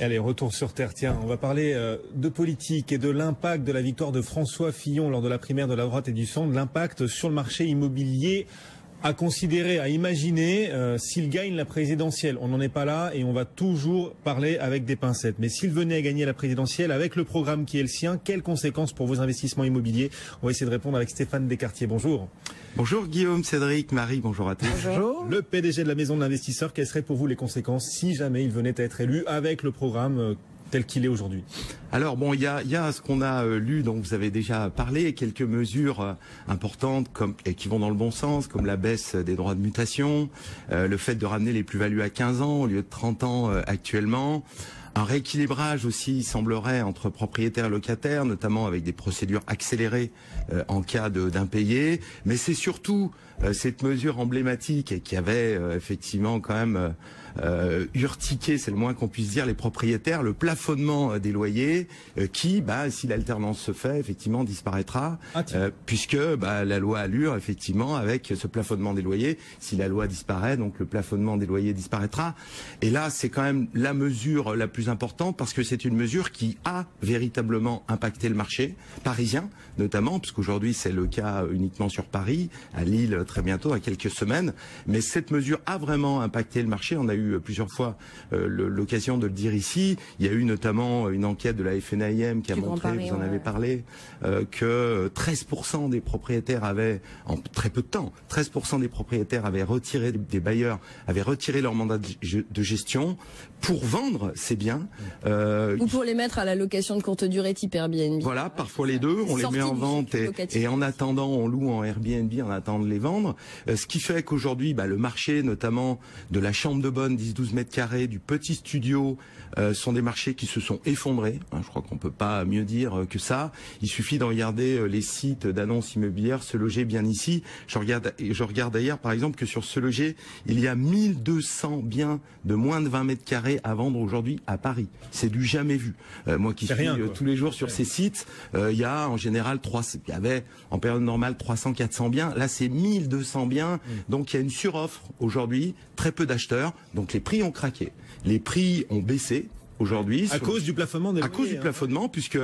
Allez, retour sur terre. Tiens, on va parler de politique et de l'impact de la victoire de François Fillon lors de la primaire de la droite et du centre, l'impact sur le marché immobilier à considérer, à imaginer s'il gagne la présidentielle. On n'en est pas là et on va toujours parler avec des pincettes. Mais s'il venait à gagner la présidentielle avec le programme qui est le sien, quelles conséquences pour vos investissements immobiliers? On va essayer de répondre avec Stéphane Descartiers. Bonjour. Bonjour Guillaume, Cédric, Marie, bonjour à tous. Bonjour. Le PDG de la Maison de l'Investisseur, quelles seraient pour vous les conséquences si jamais il venait à être élu avec le programme tel qu'il est aujourd'hui? Alors bon, il y a ce qu'on a lu, dont vous avez déjà parlé, quelques mesures importantes et qui vont dans le bon sens, comme la baisse des droits de mutation, le fait de ramener les plus-values à 15 ans au lieu de 30 ans actuellement. Un rééquilibrage aussi, il semblerait, entre propriétaires et locataires, notamment avec des procédures accélérées en cas d'impayés. Mais c'est surtout cette mesure emblématique et qui avait effectivement quand même urtiqué, c'est le moins qu'on puisse dire, les propriétaires, le plafonnement des loyers qui, si l'alternance se fait, effectivement disparaîtra, puisque la loi Allure, effectivement, avec ce plafonnement des loyers, si la loi disparaît, donc le plafonnement des loyers disparaîtra. Et là, c'est quand même la mesure la plus importante parce que c'est une mesure qui a véritablement impacté le marché parisien, notamment, parce qu'aujourd'hui c'est le cas uniquement sur Paris, à Lille très bientôt, à quelques semaines. Mais cette mesure a vraiment impacté le marché. On a eu plusieurs fois l'occasion de le dire ici. Il y a eu notamment une enquête de la FNAIM qui a montré, vous en avez parlé, que 13% des propriétaires avaient, en très peu de temps, 13% des propriétaires avaient retiré, des bailleurs avaient retiré leur mandat de gestion pour vendre ces biens. Ou pour les mettre à la location de courte durée type Airbnb. Voilà, parfois les deux, on les met en vente et en attendant, on loue en Airbnb en attendant de les vendre. Ce qui fait qu'aujourd'hui, le marché, notamment de la chambre de bonne, 10-12 mètres carrés, du petit studio, sont des marchés qui se sont effondrés. Je crois qu'on peut pas mieux dire que ça. Il suffit de regarder les sites d'annonces immobilières, Se Loger bien ici. Je regarde d'ailleurs, par exemple, que sur Se Loger, il y a 1200 biens de moins de 20 mètres carrés à vendre aujourd'hui à Paris. C'est du jamais vu. Moi qui suis tous les jours sur ces sites, il y a en général il y avait en période normale 300-400 biens. Là, c'est 1200 biens. Donc, il y a une suroffre aujourd'hui, très peu d'acheteurs. Donc, les prix ont craqué. Les prix ont baissé. Aujourd'hui, à cause du plafonnement des loyers. À cause du plafonnement, puisque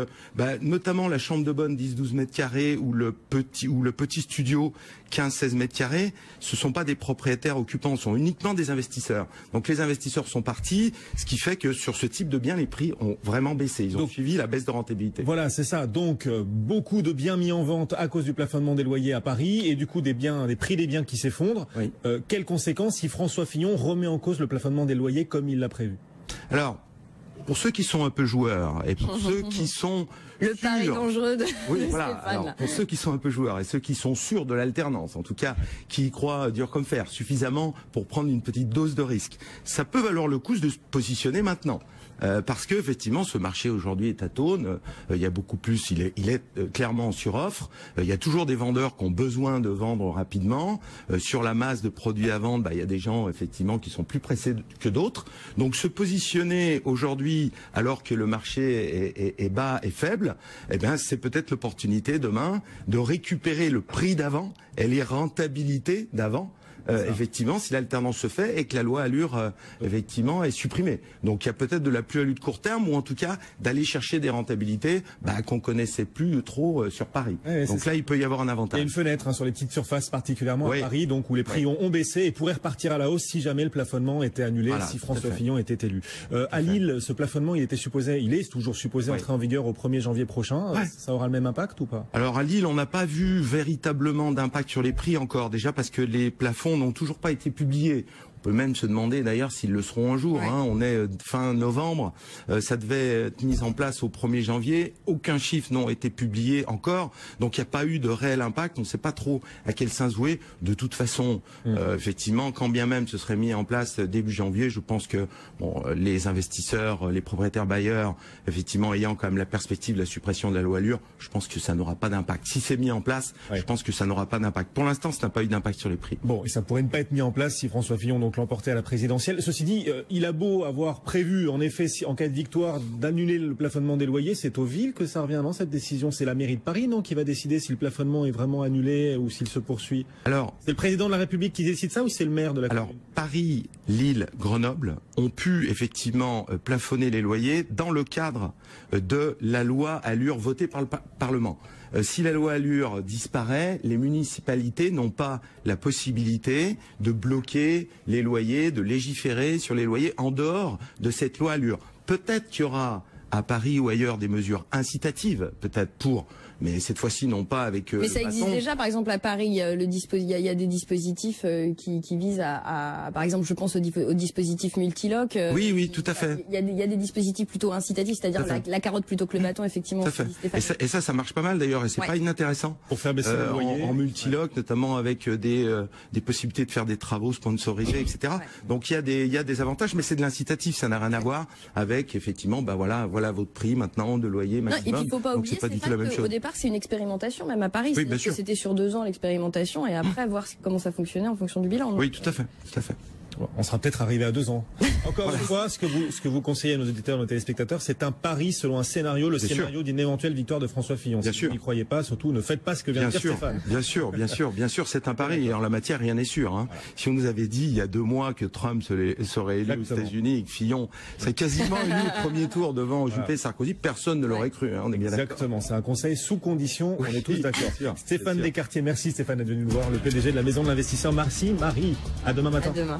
notamment la chambre de bonne 10-12 mètres carrés ou le petit studio 15-16 mètres carrés, ce sont pas des propriétaires occupants, ce sont uniquement des investisseurs. Donc les investisseurs sont partis, ce qui fait que sur ce type de biens, les prix ont vraiment baissé. Ils ont suivi la baisse de rentabilité. Voilà, c'est ça. Donc beaucoup de biens mis en vente à cause du plafonnement des loyers à Paris et du coup des prix des biens qui s'effondrent. Oui. Quelles conséquences si François Fillon remet en cause le plafonnement des loyers comme il l'a prévu? Alors, pour ceux qui sont un peu joueurs et pour ceux qui sont le pari dangereux de voilà. Alors, pour ceux qui sont un peu joueurs et ceux qui sont sûrs de l'alternance, en tout cas qui y croient dur comme fer, suffisamment pour prendre une petite dose de risque, ça peut valoir le coup de se positionner maintenant. Parce que effectivement, ce marché aujourd'hui est atone. Il y a beaucoup plus. Il est clairement en suroffre. Il y a toujours des vendeurs qui ont besoin de vendre rapidement. Sur la masse de produits à vendre, il y a des gens effectivement qui sont plus pressés que d'autres. Donc se positionner aujourd'hui, alors que le marché est bas et faible, c'est peut-être l'opportunité demain de récupérer le prix d'avant et les rentabilités d'avant. Effectivement, si l'alternance se fait et que la loi Allure effectivement est supprimée. Donc il y a peut-être de la plus-value de court terme ou en tout cas d'aller chercher des rentabilités qu'on connaissait plus trop sur Paris. Donc là, il peut y avoir un avantage. Il y a une fenêtre sur les petites surfaces, particulièrement à Paris, donc où les prix ont baissé et pourraient repartir à la hausse si jamais le plafonnement était annulé, si François Fillon était élu. À Lille, ce plafonnement, il est toujours supposé entrer en vigueur au 1er janvier prochain. Ça aura le même impact ou pas? Alors à Lille, on n'a pas vu véritablement d'impact sur les prix encore, déjà parce que les plafonds n'ont toujours pas été publiés. On peut même se demander d'ailleurs s'ils le seront un jour. On est fin novembre, ça devait être mis en place au 1er janvier. Aucun chiffre n'a été publié encore, donc il n'y a pas eu de réel impact. On ne sait pas trop à quel sens jouer. De toute façon, effectivement, quand bien même ce serait mis en place début janvier, je pense que les investisseurs, les propriétaires bailleurs, effectivement, ayant quand même la perspective de la suppression de la loi Allure, je pense que ça n'aura pas d'impact. Si c'est mis en place, je pense que ça n'aura pas d'impact. Pour l'instant, ça n'a pas eu d'impact sur les prix. Bon, et ça pourrait ne pas être mis en place si François Fillon donc l'emporter à la présidentielle. Ceci dit, il a beau avoir prévu, en effet, en cas de victoire, d'annuler le plafonnement des loyers, c'est aux villes que ça revient, non, cette décision? C'est la mairie de Paris, non, qui va décider si le plafonnement est vraiment annulé ou s'il se poursuit? Alors, c'est le président de la République qui décide ça ou c'est le maire de la commune? Alors, Paris, Lille, Grenoble ont pu effectivement plafonner les loyers dans le cadre de la loi Allure votée par le Parlement. Si la loi Allure disparaît, les municipalités n'ont pas la possibilité de bloquer les loyers, de légiférer sur les loyers en dehors de cette loi Allure. Peut-être qu'il y aura à Paris ou ailleurs des mesures incitatives, peut-être mais cette fois-ci non pas avec. Mais ça existe déjà, par exemple à Paris, il y a des dispositifs qui visent par exemple, je pense au dispositif multiloc. Oui, tout à fait. Il y a des dispositifs plutôt incitatifs, c'est-à-dire la carotte plutôt que le bâton, effectivement. Tout à fait. Et ça marche pas mal d'ailleurs, et c'est pas inintéressant. Pour faire baisser le loyer. En multiloc, notamment avec des possibilités de faire des travaux sponsorisés, etc. Donc il y a des avantages, mais c'est de l'incitatif, ça n'a rien à voir avec effectivement, voilà votre prix maintenant de loyer maximum. Non, et puis il faut pas oublier, c'est pas du tout la même chose. Au départ, c'est une expérimentation, même à Paris. Oui, bien sûr. C'était sur 2 ans l'expérimentation, et après voir comment ça fonctionnait en fonction du bilan. Oui, tout à fait. On sera peut-être arrivé à 2 ans. Encore une fois, ce que vous conseillez à nos auditeurs et nos téléspectateurs, c'est un pari selon un scénario, scénario d'une éventuelle victoire de François Fillon. Si vous n'y croyez pas, surtout ne faites pas ce que vient de dire Stéphane. Bien sûr, c'est un pari et en la matière, rien n'est sûr. Voilà. Si on nous avait dit il y a 2 mois que Trump serait élu aux États-Unis et que Fillon serait quasiment élu au premier tour devant Juppé et Sarkozy, personne ne l'aurait cru. On est bien d'accord. Exactement, c'est un conseil sous condition, on est tous d'accord. Stéphane Descartiers, merci Stéphane d'être venu nous voir, le PDG de la Maison de l'Investisseur. Merci Marie, à demain matin. À demain.